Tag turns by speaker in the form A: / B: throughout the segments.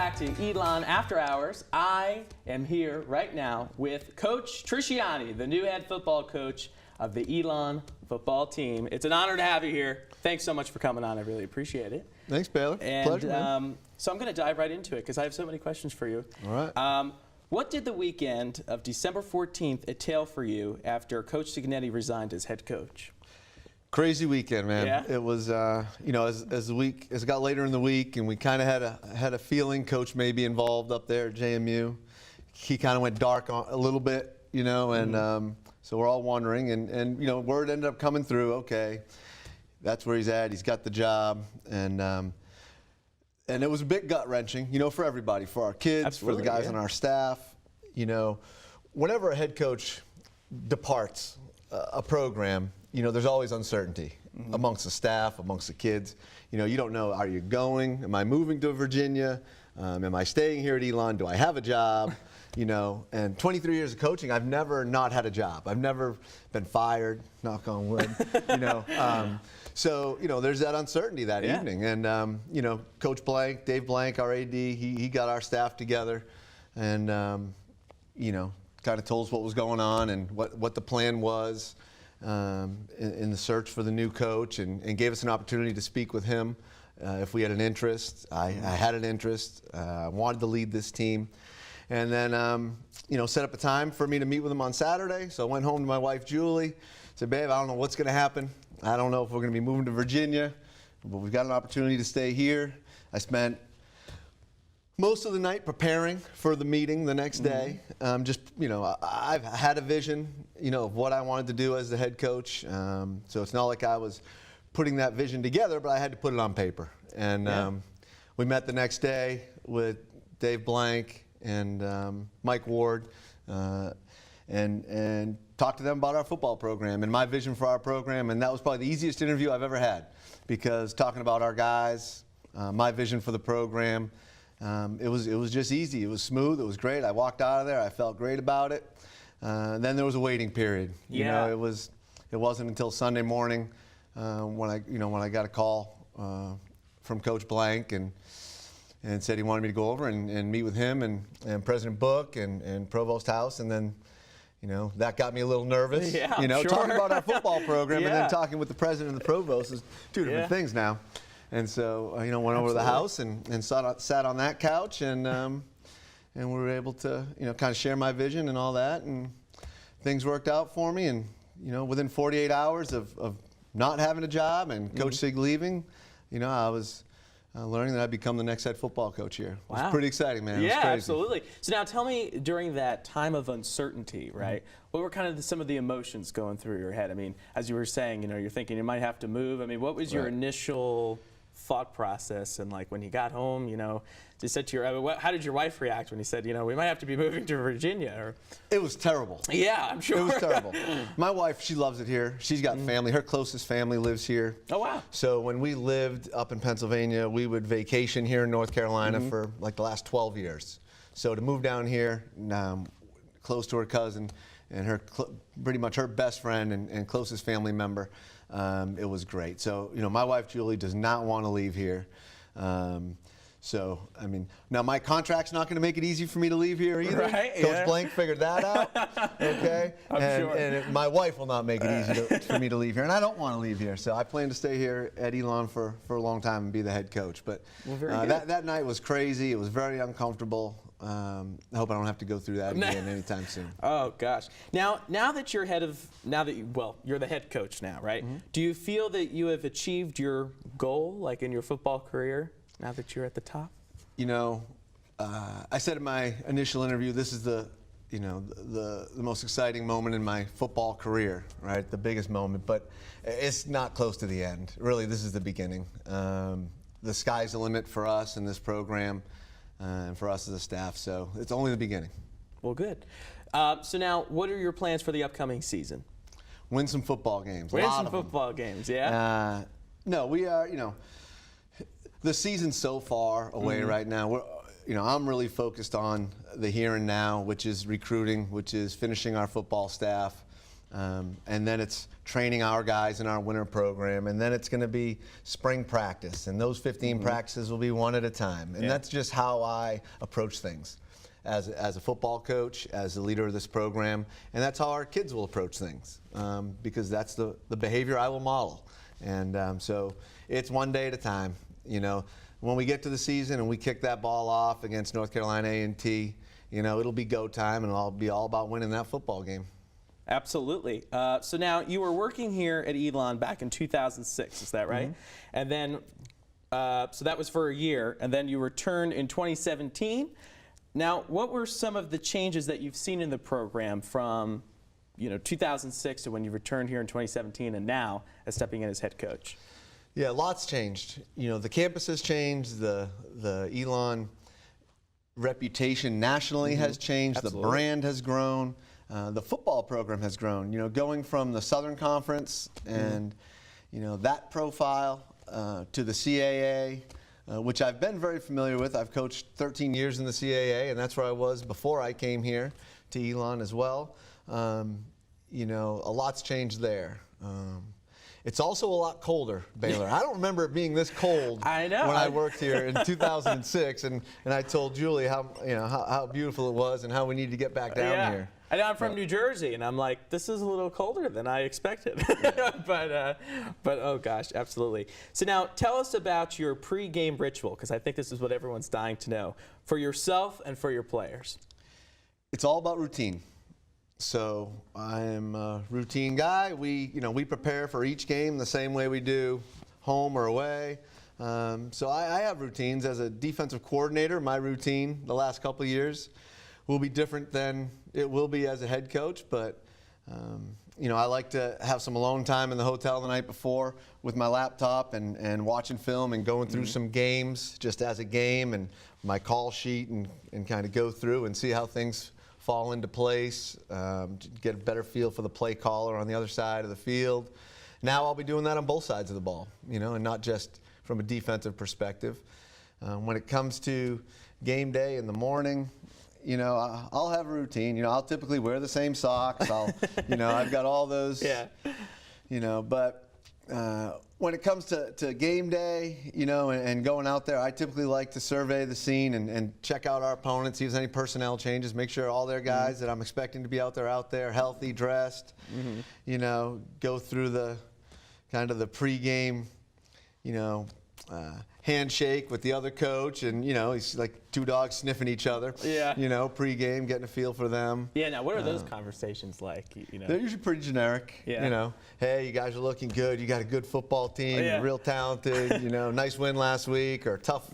A: back to Elon After Hours. I am here right now with Coach Trisciani, the new head football coach of the Elon football team. It's an honor to have you here. Thanks so much for coming on. I really appreciate it.
B: Thanks, Baylor.
A: And,
B: pleasure, man.
A: So I'm going to dive right into it because I have so many questions for you.
B: All right.
A: What did the weekend of December 14th entail for you after Coach Trisciani resigned as head coach?
B: Crazy weekend, man.
A: Yeah?
B: It was, as it got later in the week, and we kind of had a feeling Coach may be involved up there at JMU. He kind of went dark a little bit, and so we're all wondering, and word ended up coming through. Okay, that's where he's at. He's got the job, and it was a bit gut wrenching, for everybody, for our kids,
A: Absolutely,
B: for the guys
A: yeah.
B: on our staff. Whenever a head coach departs a program, there's always uncertainty amongst the staff, amongst the kids. You don't know, are you going? Am I moving to Virginia? Am I staying here at Elon? Do I have a job? And 23 years of coaching, I've never not had a job. I've never been fired, knock on wood, So, there's that uncertainty that evening. And, Coach Blank, Dave Blank, our AD, he got our staff together and, kind of told us what was going on and what the plan was. In the search for the new coach and gave us an opportunity to speak with him if we had an interest. I had an interest. I wanted to lead this team. And then, set up a time for me to meet with him on Saturday. So I went home to my wife, Julie, said, babe, I don't know what's going to happen. I don't know if we're going to be moving to Virginia, but we've got an opportunity to stay here. I spent most of the night preparing for the meeting the next day. I've had a vision, of what I wanted to do as the head coach. So it's not like I was putting that vision together, but I had to put it on paper. And we met the next day with Dave Blank and Mike Ward and talked to them about our football program and my vision for our program. And that was probably the easiest interview I've ever had because talking about our guys, my vision for the program, it was just easy. It was smooth. It was great. I walked out of there. I felt great about it. Then there was a waiting period. It wasn't until Sunday morning when I got a call from Coach Blank and said he wanted me to go over and meet with him and President Book and Provost House, and then that got me a little nervous.
A: Yeah, sure.
B: Talking about our football program and then talking with the president and the provost is two different things now. And so, went over to the house and sat on that couch and we were able to, kind of share my vision and all that. And things worked out for me. And, within 48 hours of not having a job and Coach Sig leaving, I was learning that I'd become the next head football coach here. It was pretty exciting, man. It was crazy.
A: Absolutely. So now tell me, during that time of uncertainty, right, what were kind of some of the emotions going through your head? I mean, as you were saying, you're thinking you might have to move. I mean, what was your initial thought process, and like when you got home, they said to how did your wife react when he said, we might have to be moving to Virginia? Or
B: it was terrible.
A: Yeah, I'm sure.
B: It was terrible. My wife, she loves it here. She's got family. Her closest family lives here.
A: Oh, wow.
B: So when we lived up in Pennsylvania, we would vacation here in North Carolina for like the last 12 years. So to move down here, close to her cousin and her pretty much her best friend and closest family member, it was great. So, my wife, Julie, does not want to leave here. So, I mean, now my contract's not going to make it easy for me to leave here either.
A: Right,
B: Coach Blank figured that out, okay?
A: I'm sure.
B: And my wife will not make it easy for me to leave here, and I don't want to leave here. So I plan to stay here at Elon for a long time and be the head coach. But that night was crazy. It was very uncomfortable. I hope I don't have to go through that again anytime soon.
A: Oh gosh! Now that you're you're the head coach now, right? Do you feel that you have achieved your goal, like in your football career, now that you're at the top?
B: I said in my initial interview, this is the most exciting moment in my football career, right? The biggest moment, but it's not close to the end. Really, this is the beginning. The sky's the limit for us in this program. And for us as a staff, so it's only the beginning.
A: Well, good. So now, what are your plans for the upcoming season?
B: Win some football games.
A: Win some football games, yeah?
B: No, we are, the season's so far away right now. I'm really focused on the here and now, which is recruiting, which is finishing our football staff, And then it's training our guys in our winter program, and then it's going to be spring practice, and those 15 practices will be one at a time. And that's just how I approach things as a football coach, as the leader of this program, and that's how our kids will approach things, because that's the behavior I will model. And so it's one day at a time. You know, when we get to the season and we kick that ball off against North Carolina A&T, you know, it'll be go time, and it'll be all about winning that football game.
A: Absolutely. So now you were working here at Elon back in 2006, is that right? And then, so that was for a year, and then you returned in 2017. Now, what were some of the changes that you've seen in the program from, 2006 to when you returned here in 2017 and now as stepping in as head coach?
B: Yeah, lots changed. You know, the campus has changed, the Elon reputation nationally has changed, the brand has grown. The football program has grown, going from the Southern Conference and, that profile to the CAA, which I've been very familiar with. I've coached 13 years in the CAA, and that's where I was before I came here to Elon as well. A lot's changed there. It's also a lot colder, Baylor. I don't remember it being this cold
A: I know.
B: when I worked here in 2006, and I told Julie how beautiful it was and how we need to get back down here.
A: I know I'm from New Jersey, and I'm like, this is a little colder than I expected. but oh gosh, absolutely. So now tell us about your pre-game ritual, because I think this is what everyone's dying to know, for yourself and for your players.
B: It's all about routine. So I'm a routine guy. We prepare for each game the same way we do home or away. So I have routines. As a defensive coordinator, my routine the last couple of years will be different than it will be as a head coach, but I like to have some alone time in the hotel the night before with my laptop and watching film and going through some games just as a game and my call sheet and kind of go through and see how things fall into place, get a better feel for the play caller on the other side of the field. Now I'll be doing that on both sides of the ball, and not just from a defensive perspective. When it comes to game day in the morning, I'll have a routine. I'll typically wear the same socks. I've got all those. Yeah. But when it comes to game day, and going out there, I typically like to survey the scene and check out our opponents, see if there's any personnel changes, make sure all their guys that I'm expecting to be out there, healthy, dressed. Go through the kind of the pregame, handshake with the other coach, and he's like two dogs sniffing each other. Yeah. Pregame, getting a feel for them.
A: Yeah. Now, what are those conversations like?
B: They're usually pretty generic. Yeah. Hey, you guys are looking good. You got a good football team. You're real talented. Nice win last week, or tough.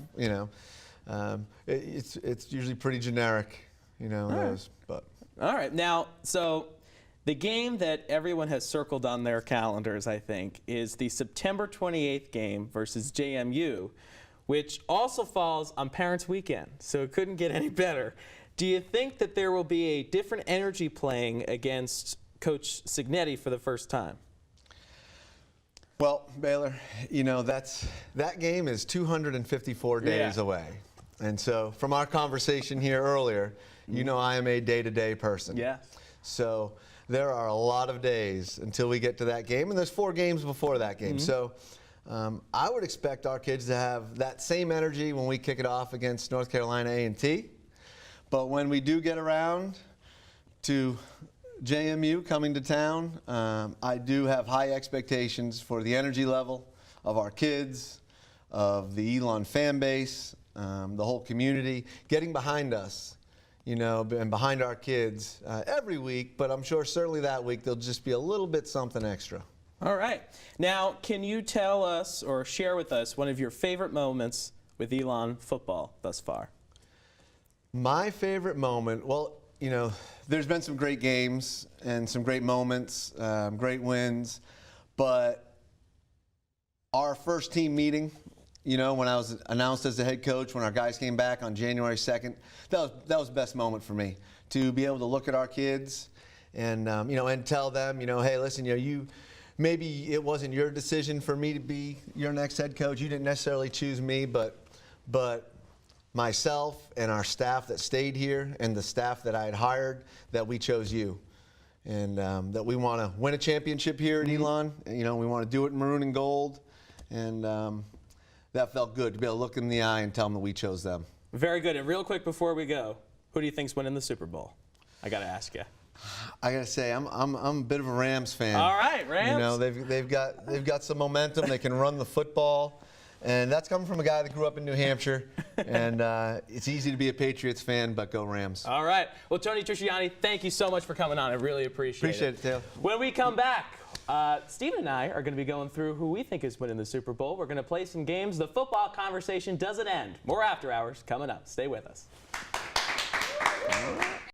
B: It's usually pretty generic. Those. But
A: all right. Now, so the game that everyone has circled on their calendars, I think, is the September 28th game versus JMU, which also falls on Parents' Weekend, so it couldn't get any better. Do you think that there will be a different energy playing against Coach Cignetti for the first time?
B: Well, Baylor, that game is 254 days away. And so from our conversation here earlier, I am a day-to-day person. Yeah. So there are a lot of days until we get to that game, and there's 4 games before that game. So I would expect our kids to have that same energy when we kick it off against North Carolina A&T. But when we do get around to JMU coming to town, I do have high expectations for the energy level of our kids, of the Elon fan base, the whole community, getting behind us. And behind our kids every week, but I'm sure certainly that week there'll just be a little bit something extra.
A: All right. Now, can you tell us or share with us one of your favorite moments with Elon Football thus far?
B: My favorite moment, well, there's been some great games and some great moments, great wins, but our first team meeting, when I was announced as the head coach, when our guys came back on January 2nd, that was the best moment for me, to be able to look at our kids and, and tell them, hey, listen, maybe it wasn't your decision for me to be your next head coach. You didn't necessarily choose me, but myself and our staff that stayed here and the staff that I had hired, that we chose you. and that we want to win a championship here at Elon. You know, we want to do it in maroon and gold, and that felt good to be able to look in the eye and tell them that we chose them.
A: Very good. And real quick before we go, who do you think's winning the Super Bowl? I got to ask you.
B: I gotta say, I'm a bit of a Rams fan.
A: All right, Rams.
B: You know, they've got some momentum. They can run the football, and that's coming from a guy that grew up in New Hampshire. And it's easy to be a Patriots fan, but go Rams.
A: All right. Well, Tony Trisciani, thank you so much for coming on. I really appreciate
B: it, Taylor.
A: When we come back, Steven and I are going to be going through who we think is winning the Super Bowl. We're going to play some games. The football conversation doesn't end. More After Hours coming up. Stay with us.